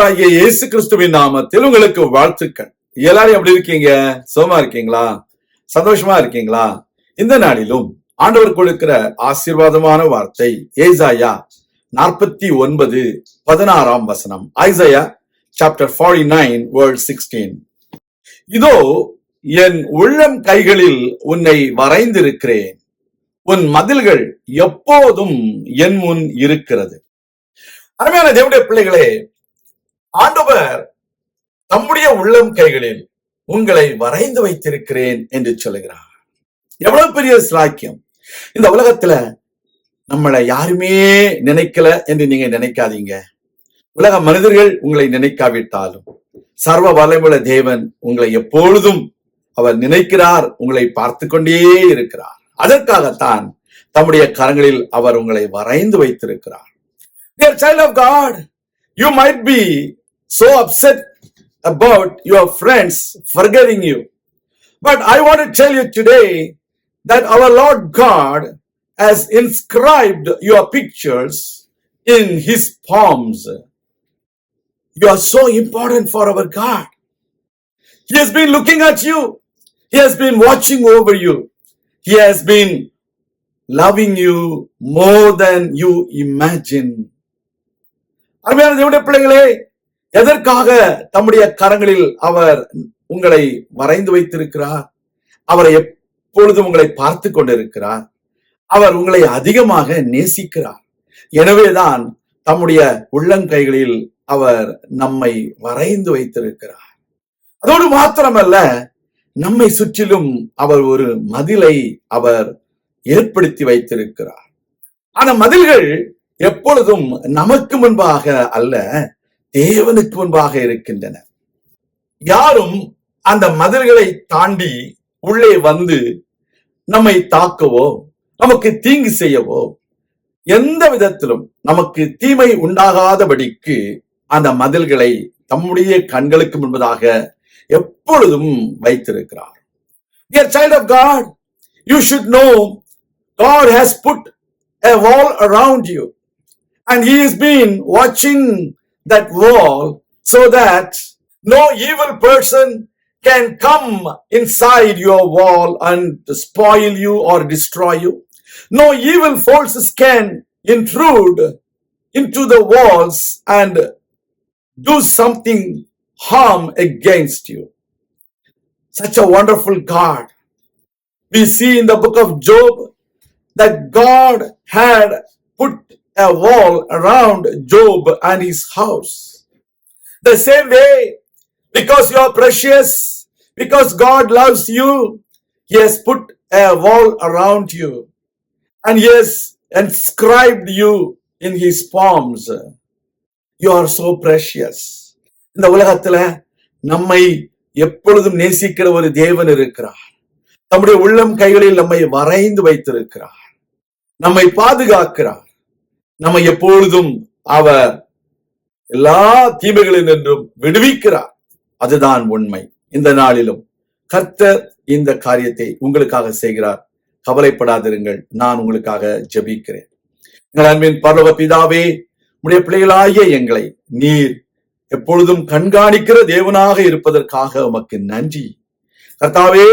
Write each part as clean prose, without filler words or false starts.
ஆண்டவராகிய இயேசு கிறிஸ்துவின் நாமத்தில் உங்களுக்கு வாழ்த்துக்கள். எல்லாரும் எப்படி இருக்கீங்க? சுகமா இருக்கீங்களா? சந்தோஷமா இருக்கீங்களா? இந்த நாளிலும் ஆண்டவர் கொடுக்கிற ஆசீர்வாதமான வார்த்தை ஏசாயா 49:16 ஐசாயா சாப்டர் 49 verse 16. இதோ என் உள்ளம் கைகளில் உன்னை வரைந்திருக்கிறேன், உன் மதில்கள் எப்போதும் என் முன் இருக்கிறது. அருமையான தேவனுடைய பிள்ளைகளே, ஆண்டவர் தம்முடைய உள்ளம் கைகளில் உங்களை வரைந்து வைத்திருக்கிறேன் என்று சொல்லுகிறார். எவ்வளவு பெரிய சிலாக்கியம்! இந்த உலகத்துல நம்மளை யாருமே நினைக்கல என்று நீங்க நினைக்காதீங்க. உலக மனிதர்கள் உங்களை நினைக்காவிட்டாலும் சர்வ வல்லமையுள்ள தேவன் உங்களை எப்பொழுதும் அவர் நினைக்கிறார், உங்களை பார்த்து கொண்டே இருக்கிறார். அதற்காகத்தான் தம்முடைய கரங்களில் அவர் உங்களை வரைந்து வைத்திருக்கிறார். Dear child of God, you might be so upset about your friends forgetting you. But I want to tell you today that our Lord God has inscribed your pictures in His palms. You are so important for our God. He has been looking at you. He has been watching over you. He has been loving you more than you imagine. அருமையான தேவனுடைய பிள்ளைகளே, எதற்காக தம்முடைய கரங்களில் அவர் உங்களை வரைந்து வைத்திருக்கிறார்? அவரை எப்பொழுதும் உங்களை பார்த்து கொண்டிருக்கிறார். அவர் உங்களை அதிகமாக நேசிக்கிறார். எனவேதான் தம்முடைய உள்ளங்கைகளில் அவர் நம்மை வரைந்து வைத்திருக்கிறார். அதோடு மாத்திரமல்ல, நம்மை சுற்றிலும் அவர் ஒரு மதிலை அவர் ஏற்படுத்தி வைத்திருக்கிறார். ஆனா மதில்கள் எப்பொழுதும் நமக்கு முன்பாக அல்ல, தேவனுக்கு முன்பாக இருக்கின்றன. யாரும் அந்த மதில்களை தாண்டி உள்ளே வந்து நம்மை தாக்கவோ நமக்கு தீங்கு செய்யவோ எந்த விதத்திலும் நமக்கு தீமை உண்டாகாதபடிக்கு அந்த மதில்களை தம்முடைய கண்களுக்கு முன்பதாக எப்பொழுதும் வைத்திருக்கிறார். Dear child of God, you should know God has put a wall around you. And He has been watching that wall so that no evil person can come inside your wall and spoil you or destroy you. No evil forces can intrude into the walls and do something harm against you. Such a wonderful God. We see in the book of Job that God had put a wall around Job and his house. The same way, because you are precious, because God loves you, He has put a wall around you and He has inscribed you in His palms. You are so precious. இந்த உலகத்துல நம்மை எப்பொழுதும் நேசிக்கிற ஒரு தேவன் இருக்கிறார். நம்முடைய உள்ளம் கைகளில் நம்மை வரைந்து வைத்திருக்கிறார், நம்மை பாதுகாக்கிறார், நம்மை எப்பொழுதும் அவர் எல்லா தீமைகளில் நின்றும் விடுவிக்கிறார். அதுதான் உண்மை. இந்த நாளிலும் கர்த்தர் இந்த காரியத்தை உங்களுக்காக செய்கிறார். கவலைப்படாதிருங்கள், நான் உங்களுக்காக ஜெபிக்கிறேன். எங்கள் அன்பின் பரலோக பிதாவே, உம்முடைய பிள்ளைகளாகிய எங்களை நீர் எப்பொழுதும் கண்காணிக்கிற தேவனாக இருப்பதற்காக உமக்கு நன்றி. கர்த்தாவே,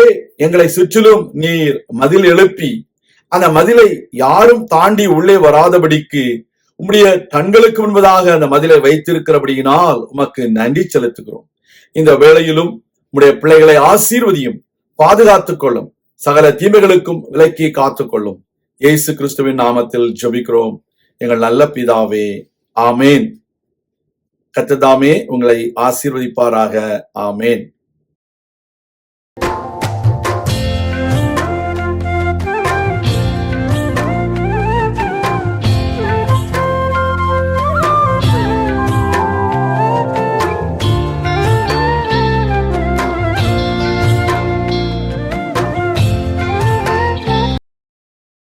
எங்களை சுற்றிலும் நீர் மதில் எழுப்பி அந்த மதிலை யாரும் தாண்டி உள்ளே வராதபடிக்கு உம்முடைய கண்களுக்கு முன்பதாக அந்த மதிலை வைத்திருக்கிறபடியினால் உமக்கு நன்றி செலுத்துகிறோம். இந்த வேளையிலும் உம்முடைய பிள்ளைகளை ஆசீர்வதியும், பாதுகாத்துக் கொள்ளும், சகல தீமைகளுக்கும் விலக்கி காத்துக்கொள்ளும். இயேசு கிறிஸ்துவின் நாமத்தில் ஜெபிக்கிறோம் எங்கள் நல்ல பிதாவே, ஆமேன். கர்த்தர் தாமே உங்களை ஆசீர்வதிப்பாராக. ஆமேன்.